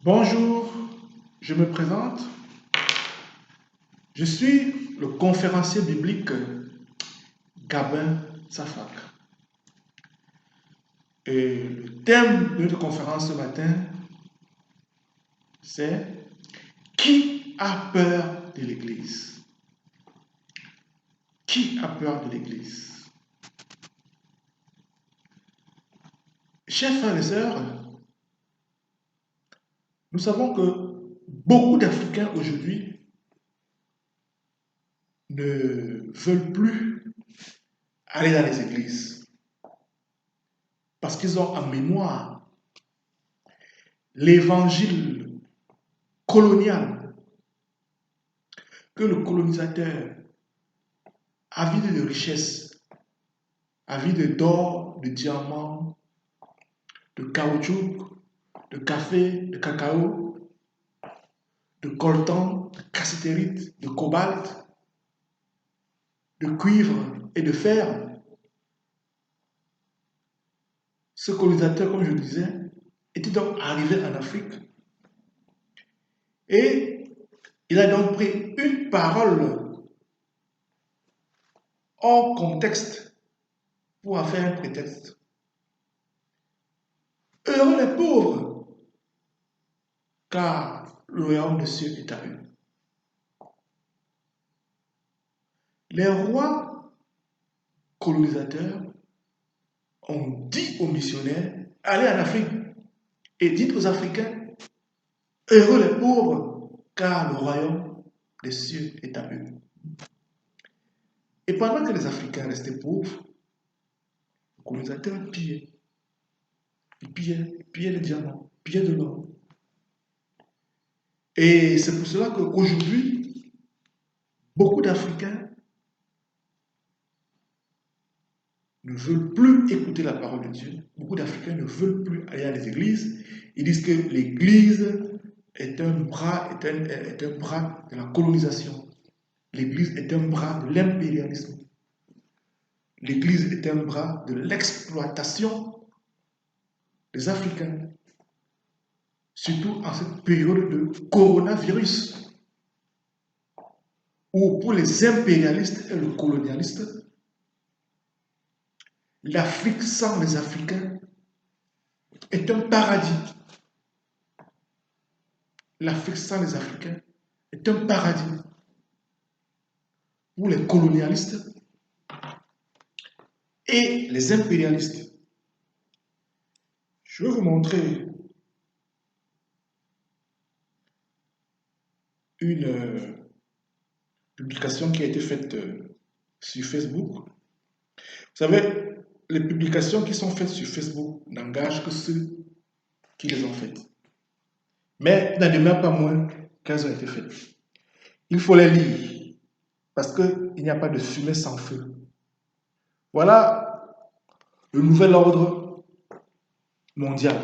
Bonjour, je me présente. Je suis le conférencier biblique Gabin Safak. Et le thème de notre conférence ce matin, c'est qui a peur de l'Église? Qui a peur de l'Église? Chers frères et sœurs, nous savons que beaucoup d'Africains aujourd'hui ne veulent plus aller dans les églises parce qu'ils ont en mémoire l'évangile colonial que le colonisateur, avide de richesses, avide d'or, de diamants, de caoutchouc, de café, de cacao, de coltan, de cassitérite, de cobalt, de cuivre et de fer. Ce colonisateur, comme je le disais, était donc arrivé en Afrique et il a donc pris une parole hors contexte pour en faire un prétexte. Heureux les pauvres, car le royaume des cieux est à eux. Les rois colonisateurs ont dit aux missionnaires, allez en Afrique et dites aux Africains, heureux les pauvres, car le royaume des cieux est à eux. Et pendant que les Africains restaient pauvres, les colonisateurs pillaient. Ils pillaient les diamants, pillaient de l'or. Et c'est pour cela qu'aujourd'hui, beaucoup d'Africains ne veulent plus écouter la parole de Dieu. Beaucoup d'Africains ne veulent plus aller à les églises. Ils disent que l'église est un bras de la colonisation. L'église est un bras de l'impérialisme. L'église est un bras de l'exploitation des Africains. Surtout en cette période de coronavirus, où pour les impérialistes et le colonialiste, l'Afrique sans les Africains est un paradis. L'Afrique sans les Africains est un paradis. Pour les colonialistes et les impérialistes. Je vais vous montrer une publication qui a été faite sur Facebook. Vous savez, les publications qui sont faites sur Facebook n'engagent que ceux qui les ont faites. Mais n'en demeure pas moins qu'elles ont été faites. Il faut les lire parce qu'il n'y a pas de fumée sans feu. Voilà le nouvel ordre mondial.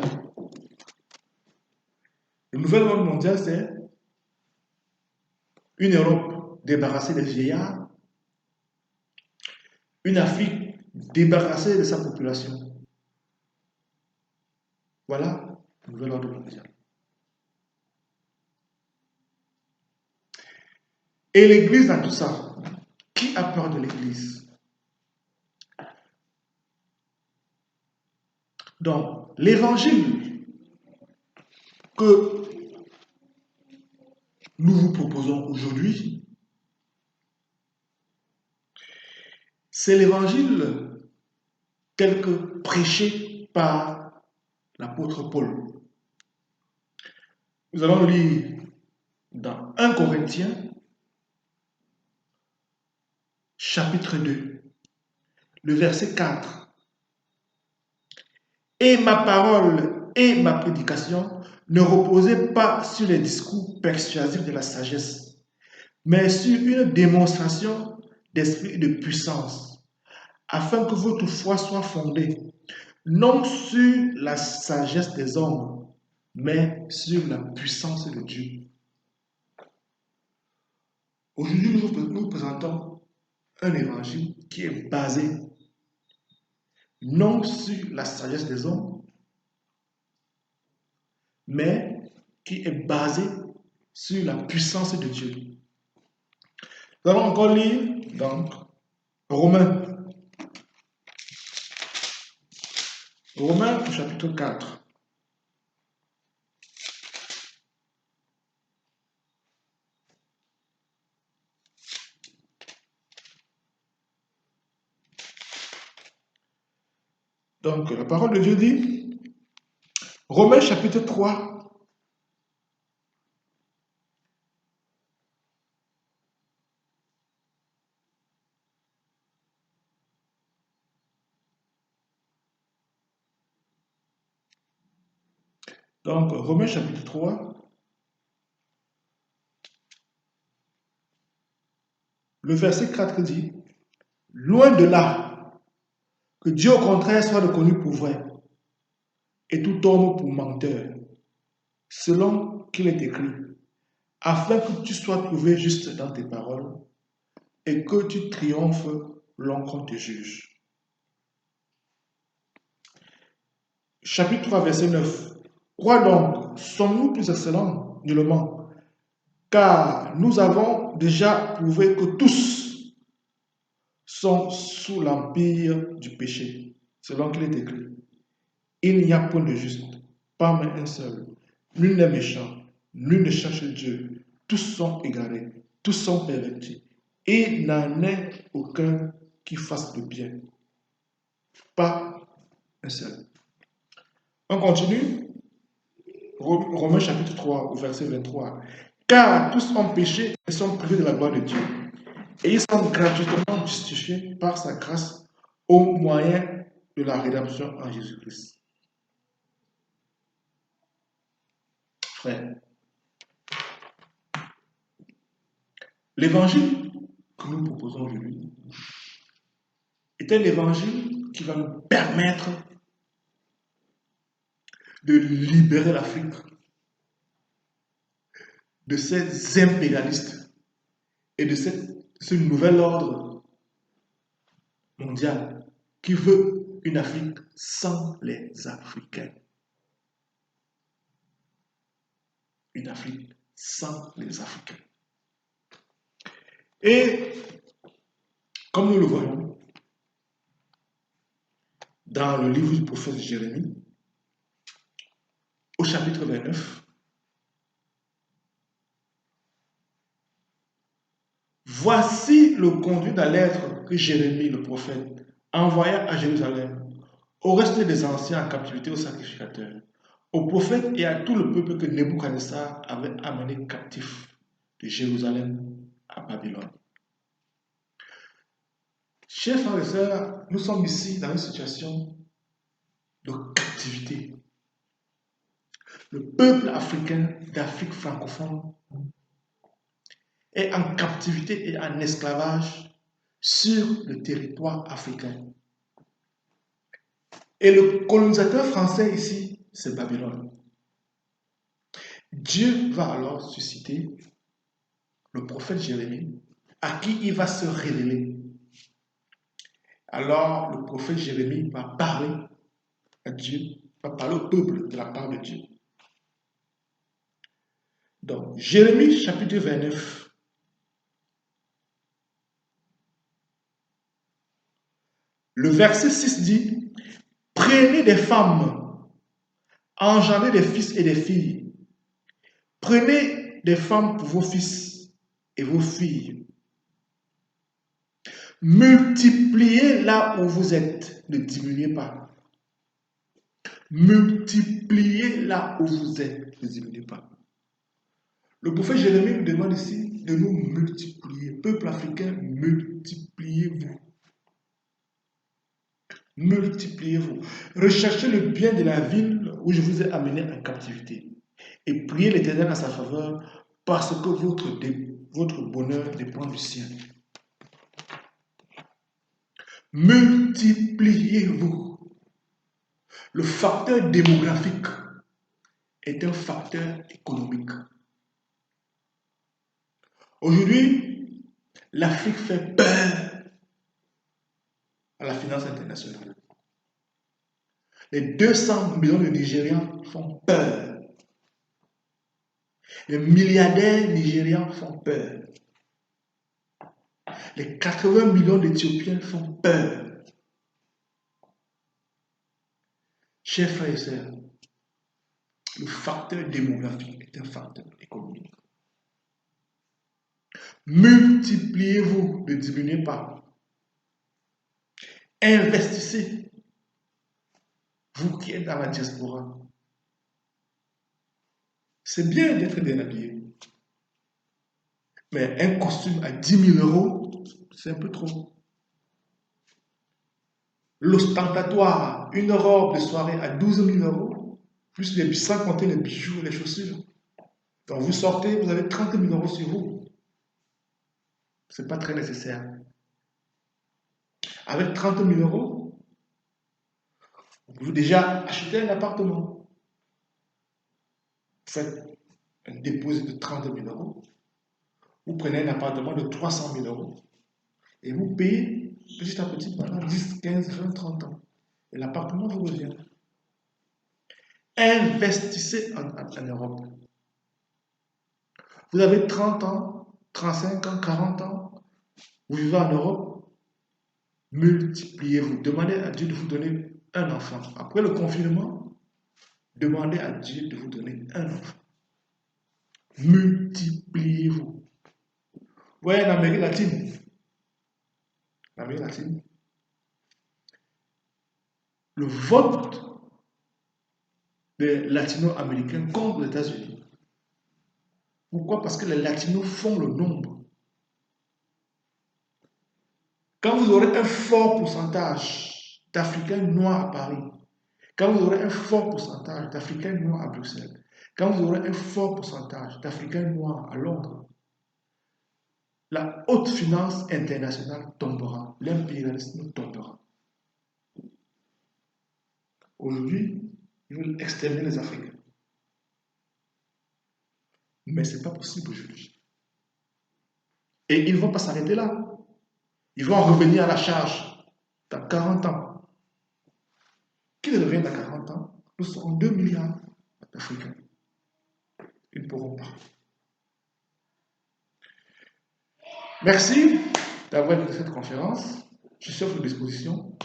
Le nouvel ordre mondial, c'est une Europe débarrassée des vieillards, une Afrique débarrassée de sa population. Voilà le nouvel ordre mondial. Et l'Église dans tout ça, qui a peur de l'Église? Donc, l'évangile que nous vous proposons aujourd'hui, c'est l'évangile tel que prêché par l'apôtre Paul. Nous allons lire dans 1 Corinthiens, chapitre 2, le verset 4. Et ma parole et ma prédication ne reposaient pas sur les discours persuasifs de la sagesse, mais sur une démonstration d'esprit et de puissance, afin que votre foi soit fondée, non sur la sagesse des hommes, mais sur la puissance de Dieu. Aujourd'hui, nous présentons un évangile qui est basé non sur la sagesse des hommes, mais qui est basé sur la puissance de Dieu. Nous allons encore lire donc Romains. Romains au chapitre 4. Donc, la parole de Dieu dit, Romains chapitre 3, donc Romains chapitre 3, le verset 4 dit, loin de là, que Dieu au contraire soit reconnu pour vrai, et tout homme pour menteur, selon qu'il est écrit, afin que tu sois trouvé juste dans tes paroles, et que tu triomphes lorsqu'on te juge. Chapitre 3, verset 9. Quoi donc? Sommes-nous plus excellents? Nullement. Car nous avons déjà prouvé que tous sont sous l'empire du péché, selon qu'il est écrit. Il n'y a point de juste, pas même un seul. Nul n'est méchant, nul ne cherche Dieu. Tous sont égarés, tous sont pervertis. Et il n'en est aucun qui fasse le bien. Pas un seul. On continue. Romains chapitre 3, au verset 23. Car tous ont péché et sont privés de la gloire de Dieu. Et ils sont gratuitement justifiés par sa grâce au moyen de la rédemption en Jésus-Christ. Frère, l'évangile que nous proposons aujourd'hui est un évangile qui va nous permettre de libérer l'Afrique de ces impérialistes et de ce nouvel ordre mondial qui veut une Afrique sans les Africains. Une Afrique sans les Africains. Et comme nous le voyons dans le livre du prophète Jérémie, au chapitre 29, voici le conduit de la lettre que Jérémie, le prophète, envoya à Jérusalem, au reste des anciens en captivité aux sacrificateurs, aux prophètes et à tout le peuple que Nebuchadnezzar avait amené captif de Jérusalem à Babylone. Chers frères et sœurs, nous sommes ici dans une situation de captivité. Le peuple africain d'Afrique francophone est en captivité et en esclavage sur le territoire africain. Et le colonisateur français ici, c'est Babylone. Dieu va alors susciter le prophète Jérémie, à qui il va se révéler. Alors le prophète Jérémie va parler à Dieu, va parler au peuple de la part de Dieu. Donc, Jérémie chapitre 29. Le verset 6 dit, prenez des femmes, engendrez des fils et des filles. Prenez des femmes pour vos fils et vos filles. Multipliez là où vous êtes, ne diminuez pas. Multipliez là où vous êtes, ne diminuez pas. Le prophète Jérémie nous demande ici de nous multiplier. Peuple africain, multipliez-vous. Multipliez-vous. Recherchez le bien de la ville où je vous ai amené en captivité. Et priez l'Éternel à sa faveur parce que votre bonheur dépend du sien. Multipliez-vous. Le facteur démographique est un facteur économique. Aujourd'hui, l'Afrique fait peur à la finance internationale. Les 200 millions de Nigérians font peur. Les milliardaires nigérians font peur. Les 80 millions d'Éthiopiens font peur. Chers frères et sœurs, le facteur démographique est un facteur économique. Multipliez-vous, ne diminuez pas. Investissez, vous qui êtes dans la diaspora. C'est bien d'être bien habillé. Mais un costume à 10 000 euros, c'est un peu trop. L'ostentatoire, une robe de soirée à 12 000 euros, plus les, sans compter les bijoux et les chaussures. Quand vous sortez, vous avez 30 000 euros sur vous. Ce n'est pas très nécessaire. Avec 30 000 euros, vous pouvez déjà acheter un appartement. Vous faites un dépôt de 30 000 euros. Vous prenez un appartement de 300 000 euros et vous payez petit à petit pendant 10, 15, 20, 30 ans. Et l'appartement vous revient. Investissez en Europe. Vous avez 30 ans, 35 ans, 40 ans, vous vivez en Europe, multipliez-vous. Demandez à Dieu de vous donner un enfant. Après le confinement, demandez à Dieu de vous donner un enfant. Multipliez-vous. Vous voyez, en Amérique latine, le vote des latino-américains contre les États-Unis. Pourquoi? Parce que les latinos font le nombre. Quand vous aurez un fort pourcentage d'Africains noirs à Paris, quand vous aurez un fort pourcentage d'Africains noirs à Bruxelles, quand vous aurez un fort pourcentage d'Africains noirs à Londres, la haute finance internationale tombera, l'impérialisme tombera. Aujourd'hui, ils veulent exterminer les Africains. Mais ce n'est pas possible aujourd'hui. Et ils ne vont pas s'arrêter là. Ils vont revenir à la charge dans 40 ans. Qu'ils reviennent dans 40 ans, nous serons 2 milliards d'Africains. Ils ne pourront pas. Merci d'avoir écouté cette conférence. Je suis à votre disposition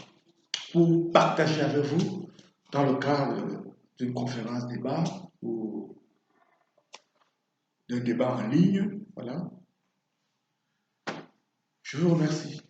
pour partager avec vous dans le cadre d'une conférence débat ou d'un débat en ligne. Voilà. Je vous remercie.